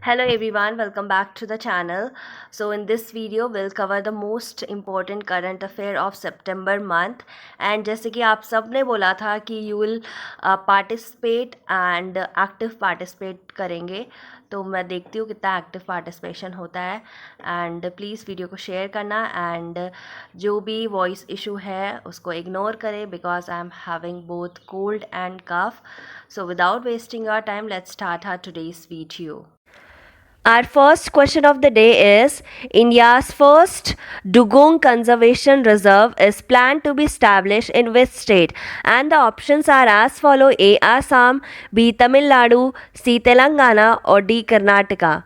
Hello everyone, welcome back to the channel. So in this video we'll cover the most important current affair of September month. And जैसे कि आप सब ने बोला था कि you will participate and active participate करेंगे, तो मैं देखती हूँ कितना एक्टिव पार्टिसिपेशन होता है. एंड प्लीज़ वीडियो को शेयर करना एंड जो भी वॉइस इशू है उसको इग्नोर करें because I am having both cold and cough. So without wasting your time, let's start our today's video. Our first question of the day is India's first Dugong Conservation Reserve is planned to be established in which state? And the options are as follow: A. Assam, B. Tamil Nadu, C. Telangana or D. Karnataka.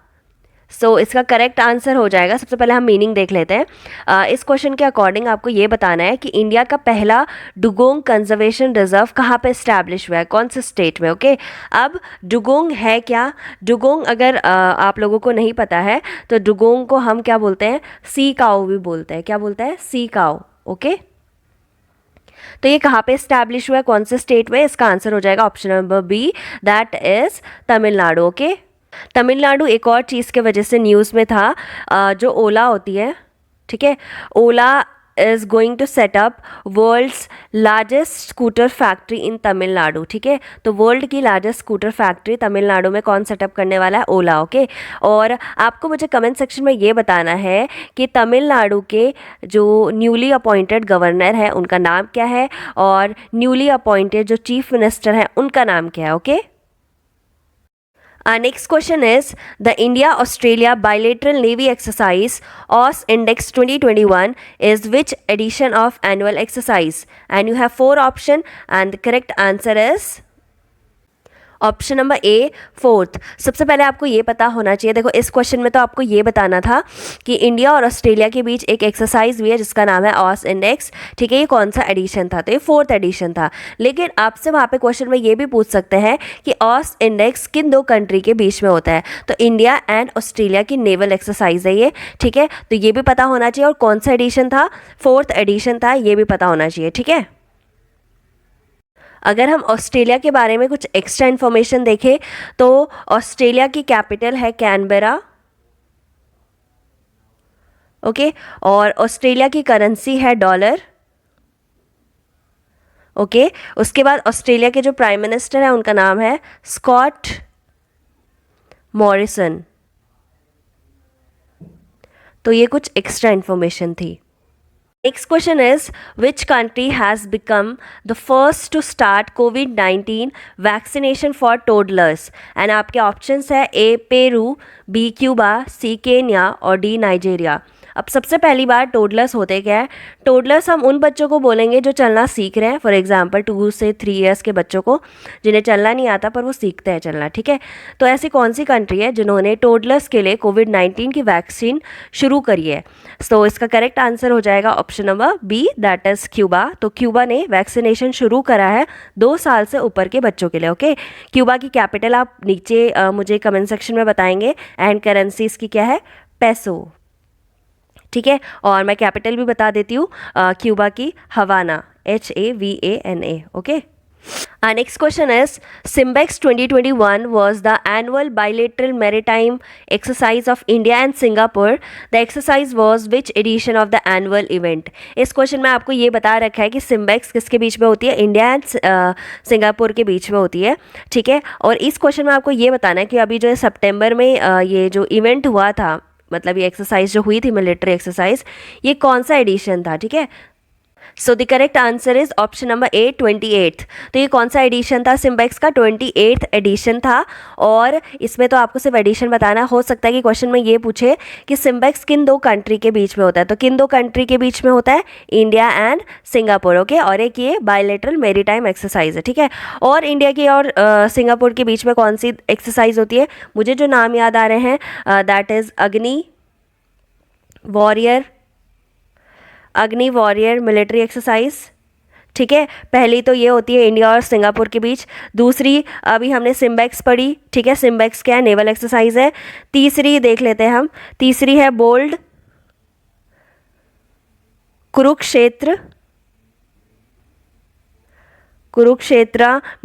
इसका correct answer हो जाएगा. सबसे पहले हम meaning देख लेते हैं. इस क्वेश्चन के अकॉर्डिंग आपको ये बताना है कि इंडिया का पहला डुगोंग कंजर्वेशन रिजर्व कहाँ पे इस्टेब्लिश हुआ है, कौन से स्टेट में. ओके अब डुगोंग है क्या? डुगोंग अगर आप लोगों को नहीं पता है तो डुगोंग को हम क्या बोलते हैं? सी काओ भी बोलते हैं. क्या बोलते हैं? सी काओ. ओके तो ये कहाँ पे इस्टेब्लिश हुआ है, कौन से स्टेट में? इसका आंसर हो जाएगा option number B, that is Tamil Nadu. Okay Tamil Nadu एक और चीज़ के वजह से न्यूज़ में था. जो ओला होती है, ठीक है, Ola is going to set up world's largest scooter factory in Tamil Nadu. ठीक है तो वर्ल्ड की लार्जेस्ट स्कूटर फैक्ट्री तमिलनाडु में कौन सेटअप करने वाला है? ओला. ओके और आपको मुझे कमेंट सेक्शन में ये बताना है कि तमिलनाडु के जो न्यूली अपॉइंटेड गवर्नर है उनका नाम क्या है और न्यूली अपॉइंटेड जो चीफ मिनिस्टर है उनका नाम क्या है. Okay Our next question is the India-Australia bilateral Navy exercise OS Index 2021 is which edition of annual exercise? And you have 4 options and the correct answer is option number A, fourth. सबसे पहले आपको ये पता होना चाहिए, देखो इस question में तो आपको ये बताना था कि इंडिया और ऑस्ट्रेलिया के बीच एक एक्सरसाइज हुई है जिसका नाम है ऑस इंडेक्स. ठीक है ये कौन सा एडिशन था? तो ये 4th एडिशन था. लेकिन आपसे वहाँ पे क्वेश्चन में ये भी पूछ सकते हैं कि ऑस इंडेक्स किन 2 कंट्री के बीच में होता है. तो इंडिया एंड ऑस्ट्रेलिया की नेवल एक्सरसाइज है ये. ठीक है तो ये भी पता होना चाहिए. और कौन सा एडिशन था? 4th एडिशन था, ये भी पता होना चाहिए. ठीक है अगर हम ऑस्ट्रेलिया के बारे में कुछ एक्स्ट्रा इन्फॉर्मेशन देखें तो ऑस्ट्रेलिया की कैपिटल है कैनबेरा. ओके और ऑस्ट्रेलिया की करेंसी है डॉलर. ओके उसके बाद ऑस्ट्रेलिया के जो प्राइम मिनिस्टर है उनका नाम है स्कॉट मॉरिसन. तो ये कुछ एक्स्ट्रा इन्फॉर्मेशन थी. Next question is which country has become the first to start COVID-19 vaccination for toddlers? And आपके options है A Peru, B Cuba, C Kenya और D नाइजीरिया. अब सबसे पहली बार टोडलर्स होते क्या है? टोडलर्स हम उन बच्चों को बोलेंगे जो चलना सीख रहे हैं. फॉर एग्जांपल 2 से 3 इयर्स के बच्चों को जिन्हें चलना नहीं आता पर वो सीखते हैं चलना. ठीक है तो ऐसी कौन सी कंट्री है जिन्होंने टोडलर्स के लिए कोविड-19 की वैक्सीन शुरू करी है? सो इसका करेक्ट आंसर हो जाएगा option number B, that is Cuba. तो क्यूबा ने वैक्सीनेशन शुरू करा है 2 साल से ऊपर के बच्चों के लिए. ओके क्यूबा की कैपिटल आप नीचे मुझे कमेंट सेक्शन में बताएंगे एंड करेंसी इसकी क्या है? पेसो. ठीक है और मैं कैपिटल भी बता देती हूँ क्यूबा की, हवाना, HAVANA. Okay Our next question is Simbex 2021 was the annual bilateral maritime exercise of India and Singapore. The exercise was which edition of the annual event? इस क्वेश्चन में आपको ये बता रखा है कि सिम्बेक्स किसके बीच में होती है? इंडिया एंड सिंगापुर के बीच में होती है. ठीक है और इस क्वेश्चन में आपको ये बताना है कि अभी जो सितंबर में ये जो इवेंट हुआ था, मतलब ये एक्सरसाइज जो हुई थी मिलिट्री एक्सरसाइज, ये कौन सा एडिशन था? ठीक है so the correct answer is option number A, 28th. तो ये कौन सा एडिशन था सिम्बेक्स का? 28th एडिशन था. और इसमें तो आपको सिर्फ एडिशन बताना. हो सकता है कि क्वेश्चन में ये पूछे कि सिम्बेक्स किन 2 कंट्री के बीच में होता है. तो किन 2 कंट्री के बीच में होता है? India and Singapore. ओके और एक ये बायलैटरल मैरीटाइम एक्सरसाइज है. ठीक है और इंडिया की और सिंगापुर के बीच में कौन सी एक्सरसाइज होती है? मुझे जो नाम याद आ रहे हैं दैट इज़ अग्नि वॉरियर मिलिट्री एक्सरसाइज. ठीक है पहली तो ये होती है इंडिया और सिंगापुर के बीच. दूसरी अभी हमने सिम्बेक्स पढ़ी. ठीक है सिम्बेक्स क्या है? नेवल एक्सरसाइज है. तीसरी देख लेते हैं हम. तीसरी है bold Kurukshetra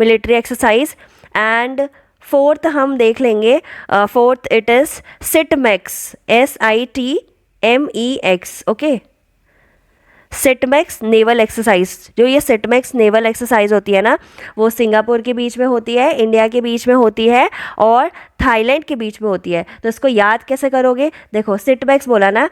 military exercise. And fourth हम देख लेंगे, fourth it is SITMEX, SITMEX, okay. SITMEX naval exercise, जो ये सिटमेक्स नेवल एक्सरसाइज होती है ना, वो सिंगापुर के बीच में होती है, इंडिया के बीच में होती है और थाईलैंड के बीच में होती है। तो इसको याद कैसे करोगे? देखो सिटमेक्स बोला ना,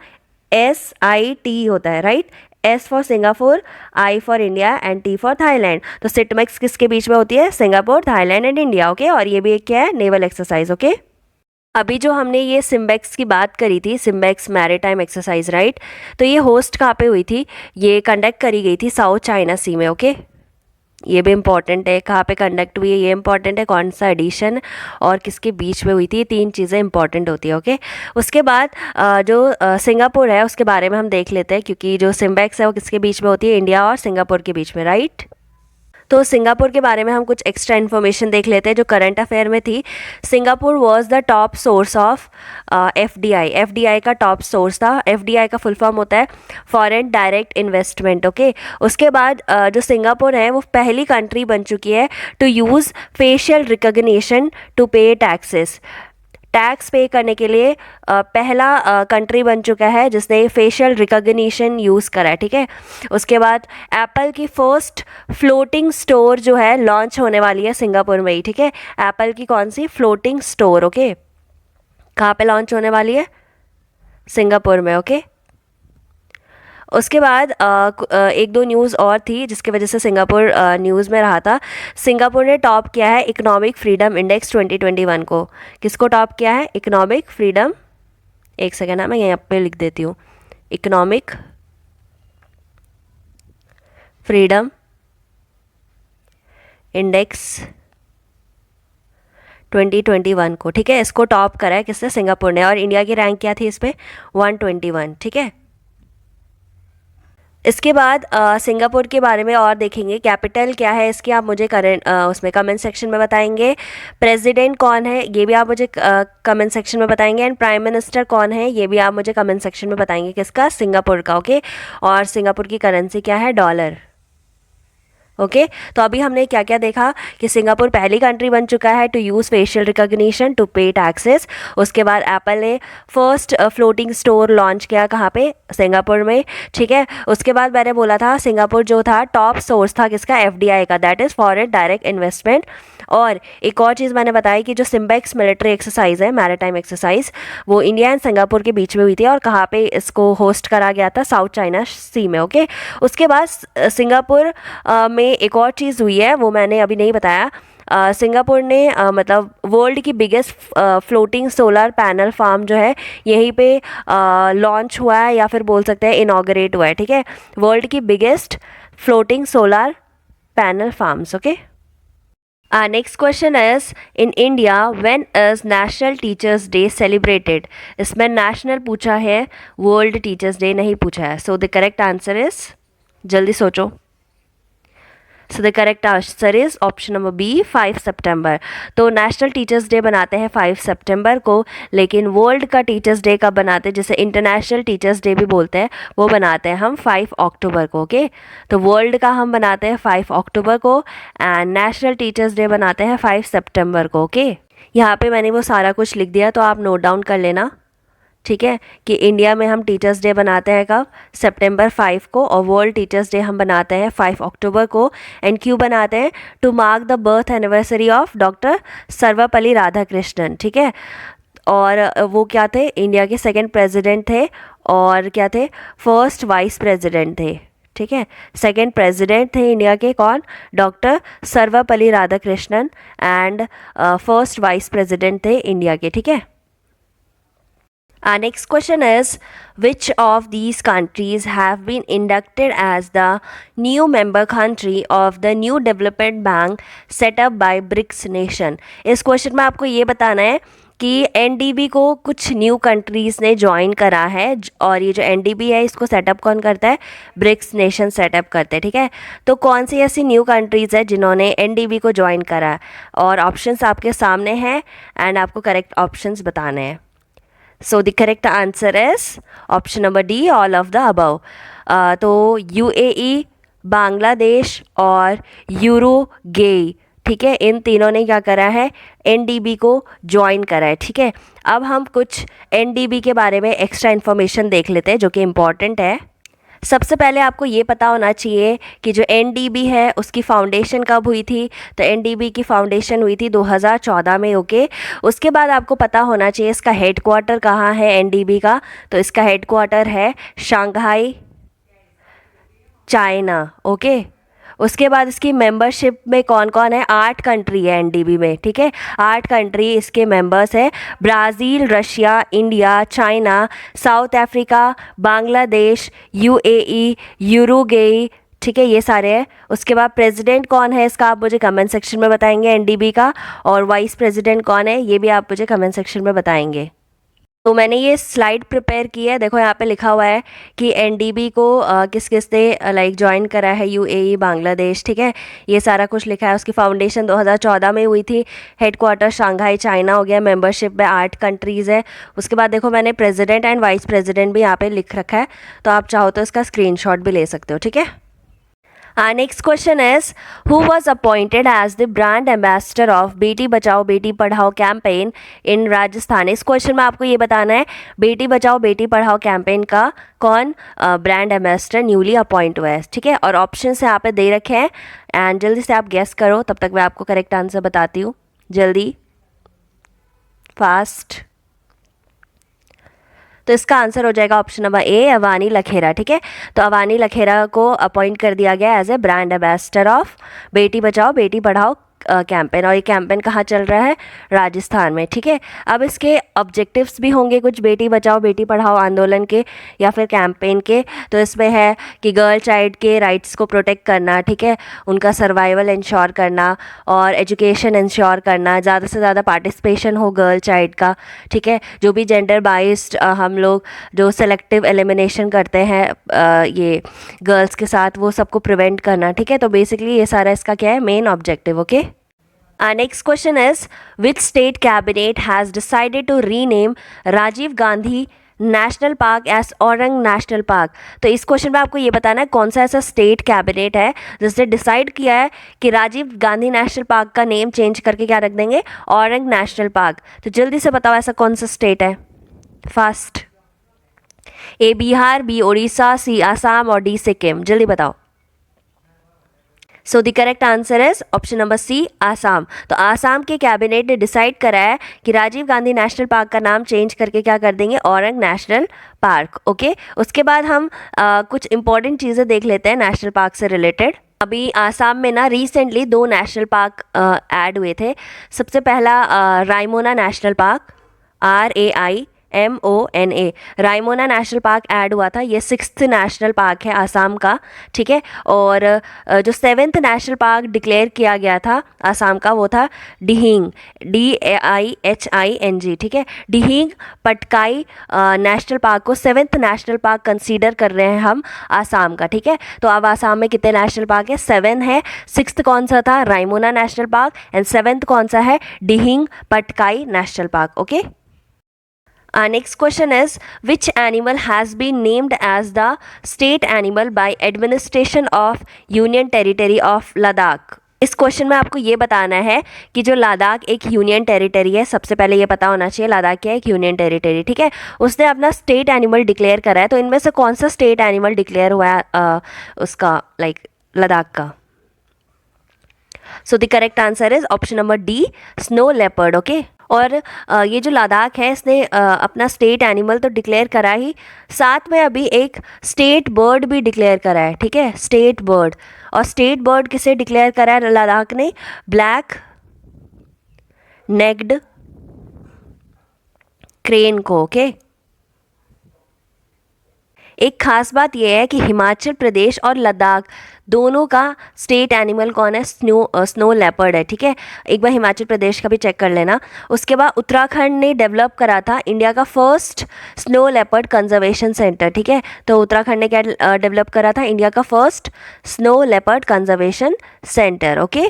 SIT होता है, right. S for Singapore, I for India and T for Thailand. तो सिटमेक्स किसके बीच में होती है? Singapore, Thailand and India, okay. और ये भी एक क्या है? Naval exercise, okay. अभी जो हमने ये सिम्बेक्स की बात करी थी, सिम्बेक्स मैरीटाइम एक्सरसाइज, राइट, तो ये होस्ट कहाँ पे हुई थी? ये कंडक्ट करी गई थी साउथ चाइना सी में, ओके। ये भी इम्पॉर्टेंट है, कहाँ पे कंडक्ट हुई है ये इम्पॉर्टेंट है, कौन सा एडिशन और किसके बीच में हुई थी, ये 3 चीज़ें इंपॉर्टेंट होती है, ओके। उसके बाद जो सिंगापुर है उसके बारे में हम देख लेते हैं, क्योंकि जो सिम्बेक्स है वो किसके बीच में होती है? इंडिया और सिंगापुर के बीच में, राइट। तो सिंगापुर के बारे में हम कुछ एक्स्ट्रा इन्फॉर्मेशन देख लेते हैं जो करंट अफेयर में थी। Singapore was the top source of FDI, FDI का टॉप सोर्स था। FDI का फुल फॉर्म होता है फॉरेन डायरेक्ट इन्वेस्टमेंट, ओके। उसके बाद जो सिंगापुर है वो पहली कंट्री बन चुकी है to use facial recognition to pay taxes. Tax pay करने के लिए पहला कंट्री बन चुका है जिसने फेशियल रिकग्निशन यूज़ करा है, ठीक है। उसके बाद एप्पल की फर्स्ट फ्लोटिंग स्टोर जो है लॉन्च होने वाली है सिंगापुर में ही, ठीक है। एप्पल की कौन सी? Floating store, okay. कहाँ पे लॉन्च होने वाली है? सिंगापुर में, ओके। उसके बाद एक दो न्यूज़ और थी जिसकी वजह से सिंगापुर न्यूज़ में रहा था। सिंगापुर ने टॉप किया है इकोनॉमिक फ्रीडम इंडेक्स 2021 को। किसको टॉप किया है? इकोनॉमिक फ्रीडम, एक सेकेंड ना, मैं यहाँ पे लिख देती हूँ, इकोनॉमिक फ्रीडम इंडेक्स 2021 को, ठीक है। इसको टॉप करा है किसने? सिंगापुर ने। और इंडिया की रैंक क्या थी इस पर? 121, ठीक है। इसके बाद सिंगापुर के बारे में और देखेंगे। कैपिटल क्या है इसकी, आप मुझे उसमें कमेंट सेक्शन में बताएंगे। प्रेसिडेंट कौन है ये भी आप मुझे कमेंट सेक्शन में बताएंगे। एंड प्राइम मिनिस्टर कौन है ये भी आप मुझे कमेंट सेक्शन में बताएंगे। किसका? सिंगापुर का, ओके। और सिंगापुर की करेंसी क्या है? Dollar, okay. तो अभी हमने क्या क्या देखा कि सिंगापुर पहली कंट्री बन चुका है to use facial recognition to pay taxes. उसके बाद एप्पल ने फर्स्ट फ्लोटिंग स्टोर लॉन्च किया, कहाँ पे? सिंगापुर में, ठीक है। उसके बाद मैंने बोला था सिंगापुर जो था टॉप सोर्स था किसका? FDI का, that is foreign direct investment. और एक और चीज़ मैंने बताई कि जो सिम्बेक्स मिलिट्री एक्सरसाइज है, मैरीटाइम एक्सरसाइज, वो इंडिया एंड सिंगापुर के बीच में हुई थी। और कहाँ पे इसको होस्ट करा गया था? साउथ चाइना सी में, ओके। उसके बाद सिंगापुर में एक और चीज़ हुई है, वो मैंने अभी नहीं बताया। सिंगापुर ने मतलब वर्ल्ड की biggest floating solar panel farm जो है यहीं पे लॉन्च हुआ है, या फिर बोल सकते हैं इनॉग्रेट हुआ है, ठीक है। वर्ल्ड की biggest floating solar panel farms, okay. Next question is in India when is national teachers day celebrated? इसमें नेशनल पूछा है, वर्ल्ड टीचर्स डे नहीं पूछा है। So the correct answer is, जल्दी सोचो। So the correct answer is option number B, 5 सितंबर। तो नेशनल टीचर्स डे बनाते हैं 5 सितंबर को, लेकिन वर्ल्ड का टीचर्स डे कब बनाते हैं, जिसे इंटरनेशनल टीचर्स डे भी बोलते हैं, वो बनाते हैं हम 5 अक्टूबर को, ओके। तो वर्ल्ड का हम बनाते हैं 5 अक्टूबर को एंड नेशनल टीचर्स डे बनाते हैं 5 सितंबर को, ओके। यहाँ पे मैंने वो सारा कुछ लिख दिया, तो आप नोट डाउन कर लेना, ठीक है। कि इंडिया में हम टीचर्स डे बनाते हैं कब? सितंबर 5 को। और वर्ल्ड टीचर्स डे हम बनाते हैं 5 अक्टूबर को। एंड क्यों बनाते हैं? To mark the birth anniversary of doctor Sarvepalli Radhakrishnan, ठीक है। और वो क्या थे? इंडिया के सेकंड प्रेसिडेंट थे। और क्या थे? फर्स्ट वाइस प्रेसिडेंट थे, ठीक है। सेकंड प्रेसिडेंट थे इंडिया के, कौन? Doctor Sarvepalli Radhakrishnan. And first vice president थे इंडिया के, ठीक है। Our next question is, which of these countries have been inducted as the new member country of the new development bank set up by BRICS nation? इस question में आपको ये बताना है कि NDB को कुछ न्यू कंट्रीज़ ने ज्वाइन करा है, और ये जो NDB है इसको सेटअप कौन करता है? ब्रिक्स नेशन सेटअप करते हैं, ठीक है। तो कौन सी ऐसी न्यू कंट्रीज़ है जिन्होंने NDB को ज्वाइन करा है? और ऑप्शंस आपके सामने हैं एंड आपको करेक्ट ऑप्शंस बताने हैं। So the correct answer is option number D, all of the above. तो UAE, बांग्लादेश और यूरोगे, ठीक है, इन तीनों ने क्या करा है, एनडीबी को ज्वाइन करा है। ठीक है, अब हम कुछ एनडीबी के बारे में एक्स्ट्रा इन्फॉर्मेशन देख लेते हैं जो कि इम्पॉर्टेंट है। सबसे पहले आपको ये पता होना चाहिए कि जो एनडीबी है उसकी फाउंडेशन कब हुई थी। तो एनडीबी की फाउंडेशन हुई थी 2014 में। ओके, उसके बाद आपको पता होना चाहिए इसका हेडक्वार्टर कहाँ है एनडीबी का। तो इसका हेडक्वार्टर है शंघाई, चाइना। ओके, उसके बाद इसकी मेंबरशिप में कौन कौन है, 8 कंट्री है एनडीबी में। ठीक है, 8 कंट्री इसके मेंबर्स है, Brazil, Russia, India, China, south Africa, Bangladesh, UAE, Uruguay. ठीक है, ये सारे हैं। उसके बाद प्रेसिडेंट कौन है इसका आप मुझे कमेंट सेक्शन में बताएंगे एनडीबी का, और वाइस प्रेसिडेंट कौन है ये भी आप मुझे कमेंट सेक्शन में बताएंगे। तो मैंने ये स्लाइड प्रिपेयर की है, देखो यहाँ पे लिखा हुआ है कि एनडीबी को किस किस ने लाइक ज्वाइन करा है, यूएई, बांग्लादेश। ठीक है, ये सारा कुछ लिखा है। उसकी फाउंडेशन 2014 में हुई थी, हेडक्वार्टर शंघाई, चाइना हो गया, मेंबरशिप में 8 कंट्रीज़ है। उसके बाद देखो मैंने प्रेसिडेंट एंड वाइस प्रेसिडेंट भी यहाँ पे लिख रखा है, तो आप चाहो तो इसका स्क्रीनशॉट भी ले सकते हो। ठीक है, Our next question is, who was appointed as the brand ambassador of बेटी बचाओ बेटी पढ़ाओ कैंपेन in राजस्थान। इस क्वेश्चन में आपको ये बताना है बेटी बचाओ बेटी पढ़ाओ कैंपेन का कौन ब्रांड एम्बेसडर न्यूली अपॉइंट हुआ है। ठीक है, और ऑप्शन यहाँ पे दे रखे हैं, एंड जल्दी से आप गेस करो, तब तक मैं आपको करेक्ट आंसर बताती हूँ। जल्दी, फास्ट। तो इसका आंसर हो जाएगा option number A, Avani Lekhara. ठीक है, तो अवानी लखेरा को अपॉइंट कर दिया गया as a brand ambassador of Beti Bachao Beti Padhao campaign, और ये कैंपेन कहाँ चल रहा है, राजस्थान में। ठीक है, अब इसके ऑब्जेक्टिव्स भी होंगे कुछ बेटी बचाओ बेटी पढ़ाओ आंदोलन के या फिर कैंपेन के। तो इसमें है कि गर्ल चाइल्ड के राइट्स को प्रोटेक्ट करना, ठीक है, उनका सर्वाइवल इंश्योर करना और एजुकेशन इंश्योर करना, ज़्यादा से ज़्यादा पार्टिसिपेशन हो गर्ल चाइल्ड का। ठीक है, जो भी जेंडर बाइस्ड हम लोग जो सेलेक्टिव एलिमिनेशन करते हैं ये गर्ल्स के साथ, वो सबको प्रिवेंट करना। ठीक है, तो बेसिकली ये सारा इसका क्या है, main objective. Okay, Our next question is, which state cabinet has decided to rename Rajiv Gandhi national park as Aurang national park. तो इस क्वेश्चन में आपको ये बताना है कौन सा ऐसा स्टेट कैबिनेट है जिसने डिसाइड किया है कि राजीव गांधी नेशनल पार्क का नेम चेंज करके क्या रख देंगे, औरंग नेशनल पार्क। तो जल्दी से बताओ ऐसा कौन सा स्टेट है, fast. A Bihar, B Orissa, C Assam और डी सिक्किम। जल्दी बताओ। So the correct answer is option number C, Assam. तो आसाम के कैबिनेट ने डिसाइड करा है कि राजीव गांधी नेशनल पार्क का नाम चेंज करके क्या कर देंगे, औरंग नेशनल पार्क। ओके, उसके बाद हम कुछ इंपॉर्टेंट चीज़ें देख लेते हैं नेशनल पार्क से रिलेटेड। अभी आसाम में ना रिसेंटली 2 नेशनल पार्क ऐड हुए थे। सबसे पहला Raimona national park, RAIMONA, Raimona national park add हुआ था। ये 6th नेशनल पार्क है आसाम का। ठीक है, और जो 7th नेशनल पार्क डिक्लेयर किया गया था आसाम का वो था डिहिंग, DAIHING। ठीक है, डिहिंग पटकाई नेशनल पार्क को 7th नेशनल पार्क कंसीडर कर रहे हैं हम आसाम का। ठीक है, तो अब आसाम में कितने नेशनल पार्क है, 7 है। 6th कौन सा था, Raimona national park, and 7th कौन सा है, Dehing Patkai national park. Okay, Our next question is, which animal has been named as the state animal by administration of Union Territory of Ladakh? इस क्वेश्चन में आपको ये बताना है कि जो लद्दाख एक यूनियन टेरिटरी है, सबसे पहले ये पता होना चाहिए लद्दाख क्या है, एक यूनियन टेरिटरी। ठीक है, उसने अपना स्टेट एनिमल डिक्लेयर करा है। तो इनमें से कौन सा स्टेट एनिमल डिक्लेयर हुआ है उसका, लाइक लद्दाख का। सो the correct answer is option number D, snow leopard. Okay, और ये जो लद्दाख है इसने अपना स्टेट एनिमल तो डिक्लेयर करा ही, साथ में अभी एक स्टेट बर्ड भी डिक्लेयर करा है। ठीक है, स्टेट बर्ड। और स्टेट बर्ड किसे डिक्लेयर करा है लद्दाख ने, ब्लैक नेक्ड क्रेन को। ओके, एक खास बात यह है कि हिमाचल प्रदेश और लद्दाख दोनों का स्टेट एनिमल कौन है, स्नो लेपर्ड है। ठीक है, एक बार हिमाचल प्रदेश का भी चेक कर लेना। उसके बाद उत्तराखंड ने डेवलप करा था इंडिया का first snow leopard conservation centre. ठीक है, तो उत्तराखंड ने क्या डेवलप करा था, इंडिया का first snow leopard conservation centre. Okay,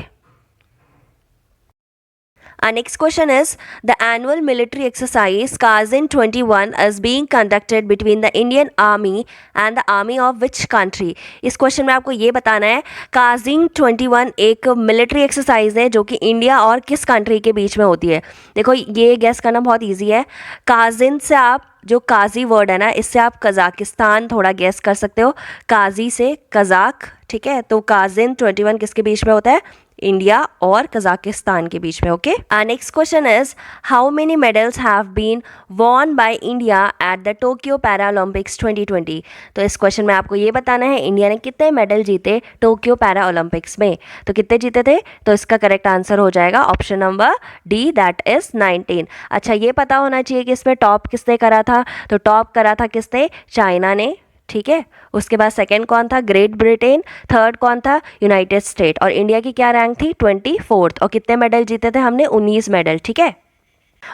Our next question is the annual military exercise Kazin 21 is being conducted between the Indian Army and the Army of which country? इस question में आपको ये बताना है cousin 21 एक military exercise है जो कि इंडिया और किस कंट्री के बीच में होती है. देखो ये गेस करना बहुत ईजी है. काजिन से आप जो काजी वर्ड है ना इससे आप कज़ाकिस्तान थोड़ा गेस कर सकते हो. काजी से कज़ाक. ठीक है, तो काजिन 21 किसके बीच में होता है? इंडिया और कजाकिस्तान के बीच में. Okay, next question is how many medals have been won by India at the Tokyo Paralympics 2020. तो इस क्वेश्चन में आपको ये बताना है इंडिया ने कितने मेडल जीते टोक्यो पैरालंपिक्स में. तो कितने जीते थे? तो इसका करेक्ट आंसर हो जाएगा option number D, that is 19. अच्छा, ये पता होना चाहिए कि इसमें टॉप किसने करा था. तो टॉप करा था किसने? चाइना ने. ठीक है, उसके बाद सेकंड कौन था? Great Britain. थर्ड कौन था? United state. और इंडिया की क्या रैंक थी? 24th. और कितने मेडल जीते थे हमने? 19 मेडल. ठीक है,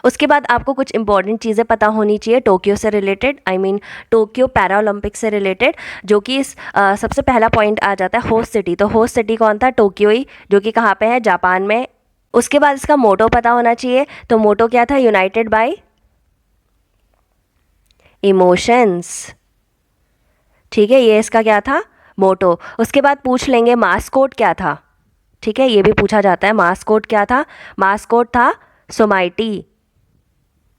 उसके बाद आपको कुछ इंपॉर्टेंट चीज़ें पता होनी चाहिए टोक्यो से related, I mean Tokyo Paralympics से रिलेटेड, जो कि इस सबसे पहला पॉइंट आ जाता है होस्ट सिटी. तो होस्ट सिटी कौन था? टोक्यो ही, जो कि कहाँ पे है? जापान में. उसके बाद इसका मोटो पता होना चाहिए. तो मोटो क्या था? United bye emotions. ठीक है, ये इसका क्या था? मोटो. उसके बाद पूछ लेंगे मास्कोट क्या था. ठीक है, ये भी पूछा जाता है. मास्कोट क्या था? मास्कोट था सोमाइटी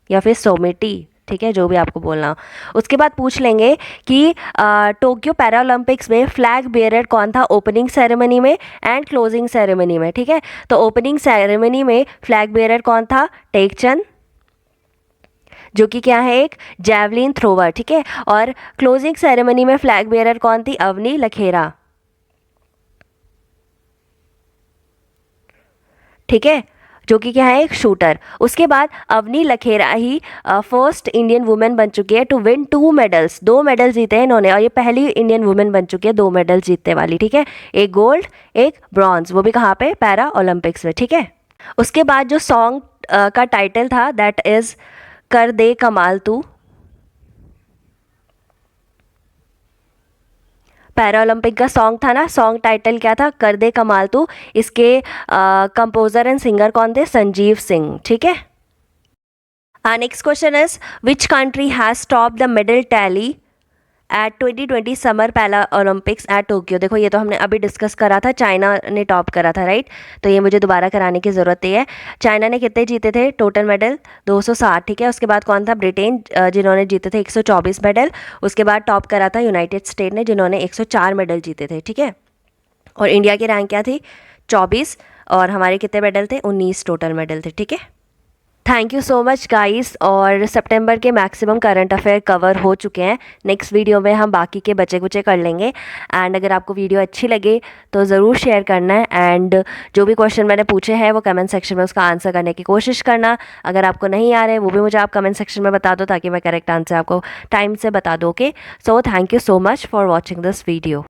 या फिर सोमिटी. ठीक है, जो भी आपको बोलना. उसके बाद पूछ लेंगे कि टोक्यो पैरालंपिक्स में फ्लैग बेयरर कौन था ओपनिंग सेरेमनी में एंड क्लोजिंग सेरेमनी में. ठीक है, तो ओपनिंग सेरेमनी में फ्लैग बेयरर कौन था? टेकचंद, जो कि क्या है? एक जैवलिन थ्रोवर. ठीक है, और क्लोजिंग सेरेमनी में फ्लैग बेयरर कौन थी? अवनी लखेरा. ठीक है, जो कि क्या है? एक शूटर. उसके बाद अवनी लखेरा ही फर्स्ट इंडियन वुमेन बन चुकी है टू विन 2 मेडल्स. 2 मेडल जीते हैं इन्होंने और ये पहली इंडियन वुमेन बन चुकी है 2 मेडल जीतने वाली. ठीक है, एक गोल्ड एक ब्रॉन्ज, वो भी कहाँ पे? पैरा ओलंपिक्स में. ठीक है, उसके बाद जो सॉन्ग का टाइटल था दैट इज कर दे कमाल तू. पैरा ओलंपिक का सॉन्ग था ना, सॉन्ग टाइटल क्या था? कर दे कमाल तू. इसके कंपोजर एंड सिंगर कौन थे? संजीव सिंह. ठीक है, next question is which country has stop the medal tally at 2020 summer para Olympics at Tokyo. देखो ये तो हमने अभी डिस्कस करा था, चाइना ने टॉप करा था, राइट. तो ये मुझे दोबारा कराने की ज़रूरत नहीं है. चाइना ने कितने जीते थे टोटल मेडल? 260. ठीक है, उसके बाद कौन था? ब्रिटेन, जिन्होंने जीते थे 124 मेडल. उसके बाद टॉप करा था यूनाइटेड स्टेट ने, जिन्होंने 104 मेडल जीते थे. ठीक है, और इंडिया की रैंक क्या थी? 24. और हमारे कितने मेडल थे? 19 टोटल मेडल थे. ठीक है, thank you so much guys. और सितंबर के मैक्सिमम करंट अफेयर कवर हो चुके हैं. नेक्स्ट वीडियो में हम बाकी के बचे कुचे कर लेंगे. एंड अगर आपको वीडियो अच्छी लगे तो ज़रूर शेयर करना है. एंड जो भी क्वेश्चन मैंने पूछे हैं वो कमेंट सेक्शन में उसका आंसर करने की कोशिश करना. अगर आपको नहीं आ रहे वो भी मुझे आप कमेंट सेक्शन में बता दो ताकि मैं करेक्ट आंसर आपको टाइम से बता दूँ. Okay, so thank you so much for watching this video.